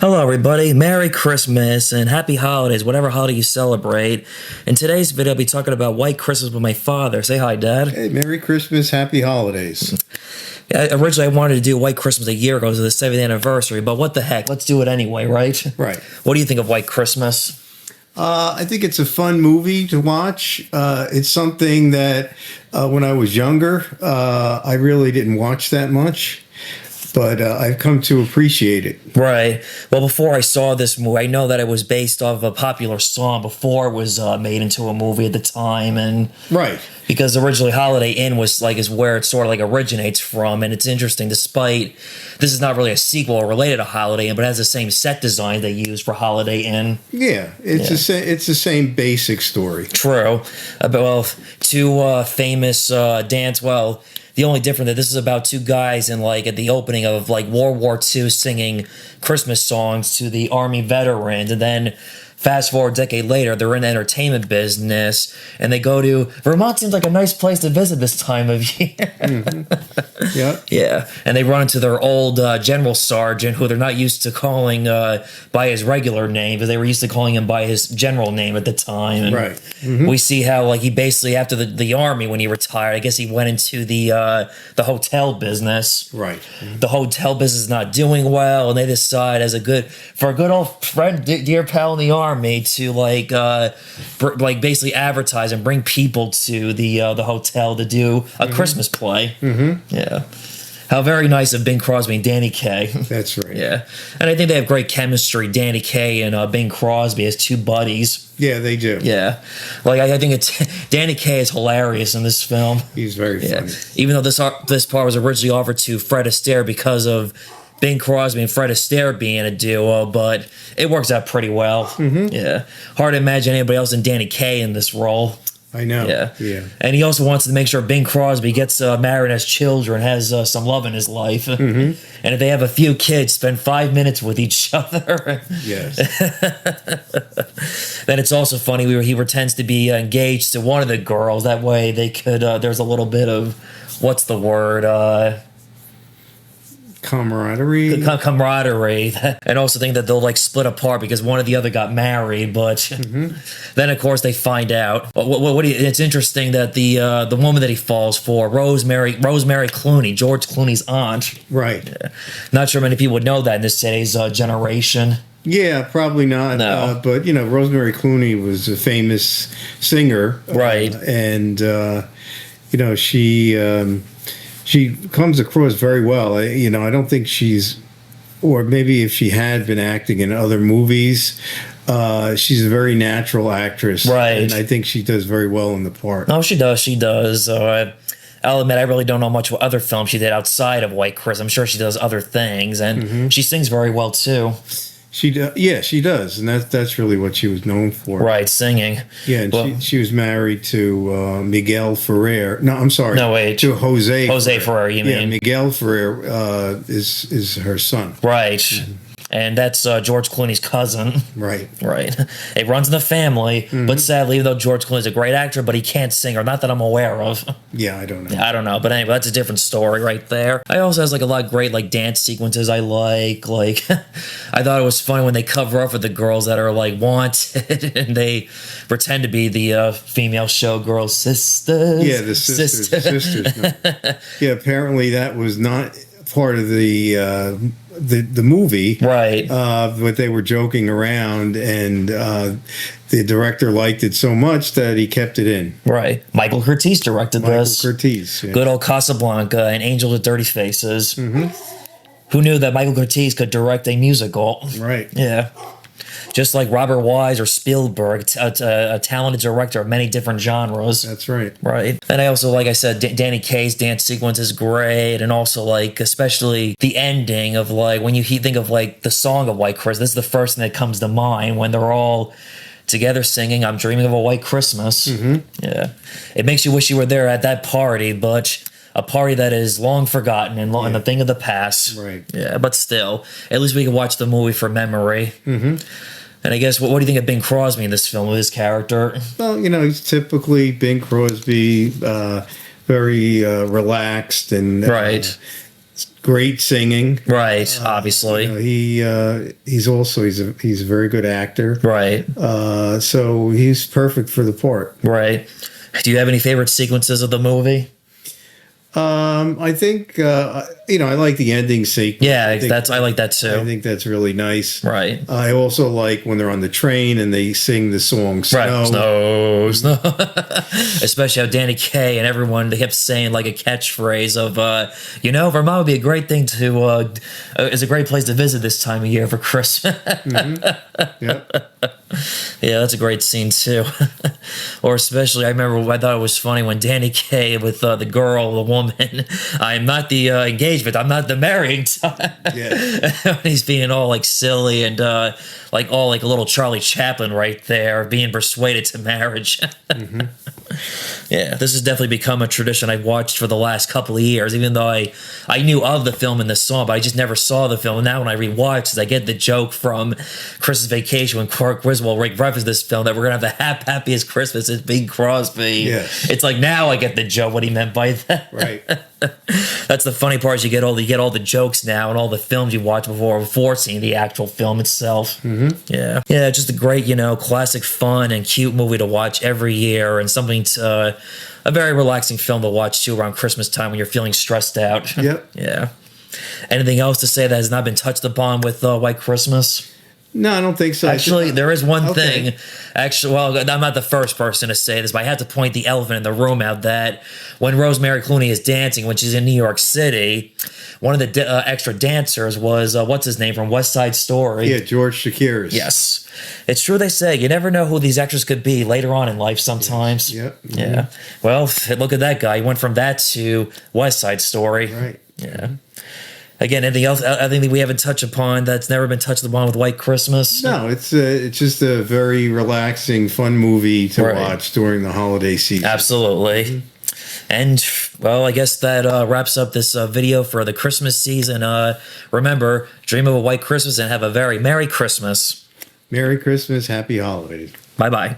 Hello, everybody. Merry Christmas and Happy Holidays, whatever holiday you celebrate. In today's video, I'll be talking about White Christmas with my father. Say hi, Dad. Hey, Merry Christmas, Happy Holidays. Yeah, originally, I wanted to do White Christmas a year ago to the 7th anniversary, but what the heck? Let's do it anyway, right? Right. What do you think of White Christmas? I think it's a fun movie to watch. It's something that when I was younger, I really didn't watch that much, but I've come to appreciate it. Right. Well, before I saw this movie, I know that it was based off of a popular song before it was made into a movie at the time, and Right. because originally Holiday Inn is where it sort of like originates from, and it's interesting. Despite this is not really a sequel related to Holiday Inn, but it has the same set design they used for Holiday Inn. Yeah, it's the same basic story. True. Two famous dance. Well, the only difference that this is about two guys in at the opening of World War II singing Christmas songs to the Army veterans, and then fast forward a decade later, they're in the entertainment business, and they go to Vermont. Seems like a nice place to visit this time of year. Mm-hmm. Yeah. Yeah, and they run into their old general sergeant, who they're not used to calling by his regular name, because they were used to calling him by his general name at the time. And Right. Mm-hmm. we see how he basically, after the army, when he retired, I guess he went into the hotel business. Right. The hotel business is not doing well, and they decide, for a good old friend, dear pal in the army, to basically advertise and bring people to the hotel to do a Christmas play. Mm-hmm. Yeah. How very nice of Bing Crosby and Danny Kaye. That's right. Yeah. And I think they have great chemistry, Danny Kaye and Bing Crosby as two buddies. Yeah, they do. Yeah. I think Danny Kaye is hilarious in this film. He's very funny. Even though this part was originally offered to Fred Astaire because of Bing Crosby and Fred Astaire being a duo, but it works out pretty well. Mm-hmm. Yeah. Hard to imagine anybody else than Danny Kaye in this role. I know. Yeah. And he also wants to make sure Bing Crosby gets married, has children, has some love in his life. Mm-hmm. And if they have a few kids, spend 5 minutes with each other. Yes. Then it's also funny, he pretends to be engaged to one of the girls. That way they could, there's a little bit of, what's the word? Camaraderie. Camaraderie. And also think that they'll split apart because one or the other got married, but then of course they find out. It's interesting that the woman that he falls for, Rosemary Clooney, George Clooney's aunt. Right. Yeah. Not sure many people would know that in this today's generation. Yeah, probably not. No. But Rosemary Clooney was a famous singer, Right. And she comes across very well. I don't think or maybe if she had been acting in other movies, she's a very natural actress, Right. And I think she does very well in the part. Oh, she does. She does. I'll admit, I really don't know much what other films she did outside of White Christmas. I'm sure she does other things, and she sings very well too. She does, and that's really what she was known for. Right, singing. Yeah, and she was married to Miguel Ferrer. No, I'm sorry. No, wait. To Jose. Jose Ferrer, you mean? Yeah, Miguel Ferrer is her son. Right. And that's George Clooney's cousin. Right. Right. It runs in the family, but sadly, even though George Clooney's a great actor, but he can't sing, or not that I'm aware of. Yeah, I don't know. I don't know, but anyway, that's a different story right there. I also has a lot of great dance sequences I like. I thought it was funny when they cover up for the girls that are wanted, and they pretend to be the female showgirl sisters. Yeah, the sisters. No. Yeah, apparently that was not part of the movie, right? But they were joking around, and the director liked it so much that he kept it in. Right. Michael Curtiz directed this. Michael Curtiz, yeah. Good old Casablanca and Angels with Dirty Faces. Who knew that Michael Curtiz could direct a musical? Right. Yeah. Just like Robert Wise or Spielberg, a talented director of many different genres. That's right. Right. And I also, like I said, Danny Kaye's dance sequence is great. And also, especially the ending of, when you think of, the song of White Christmas, this is the first thing that comes to mind when they're all together singing I'm Dreaming of a White Christmas. Yeah. It makes you wish you were there at that party, but a party that is long forgotten and a thing of the past. Right. Yeah, but still, at least we can watch the movie for memory. And I guess, what do you think of Bing Crosby in this film with his character? Well, he's typically Bing Crosby, very relaxed and right. great singing. Right, obviously. He's also he's a very good actor. Right. So he's perfect for the part. Right. Do you have any favorite sequences of the movie? I think I like the ending sequence. Yeah, I like that too. I think that's really nice. Right. I also like when they're on the train and they sing the song "Snow." Right. Snow. Especially how Danny Kaye and everyone, they kept saying like a catchphrase of, Vermont would be a great thing to, is a great place to visit this time of year for Christmas. Mm-hmm. Yeah. Yeah, that's a great scene too. Or especially, I thought it was funny when Danny Kaye with the girl, the woman, I'm not the engagement, I'm not the marrying time. Yeah. He's being all like silly and like a little Charlie Chaplin right there, being persuaded to marriage. Mm-hmm. Yeah, this has definitely become a tradition I've watched for the last couple of years, even though I knew of the film and the song, but I just never saw the film. And now when I rewatch it, I get the joke from Christmas Vacation when Clark Griswold referenced this film that we're going to have the happiest Christmas as Bing Crosby. Yeah. It's like now I get the joke, what he meant by that. Right. That's the funny part is you get all the jokes now and all the films you watch before seeing the actual film itself. Mm-hmm. Yeah, just a great classic fun and cute movie to watch every year, and something to a very relaxing film to watch too around Christmas time when you're feeling stressed out. Yep. Yeah. Anything else to say that has not been touched upon with White Christmas? No, I don't think so. Actually, there is one thing. Actually, well, I'm not the first person to say this, but I had to point the elephant in the room out that when Rosemary Clooney is dancing, when she's in New York City, one of the extra dancers was, what's his name from West Side Story? Yeah, George Chakiris. Yes. It's true they say you never know who these extras could be later on in life sometimes. Yes. Yep. Mm-hmm. Yeah. Well, look at that guy. He went from that to West Side Story. Right. Yeah. Again, anything else? Anything we haven't touched upon that's never been touched upon with White Christmas? No, it's just a very relaxing, fun movie to watch during the holiday season. Absolutely. Mm-hmm. And, well, I guess that wraps up this video for the Christmas season. Remember, dream of a white Christmas and have a very Merry Christmas. Merry Christmas. Happy holidays. Bye-bye.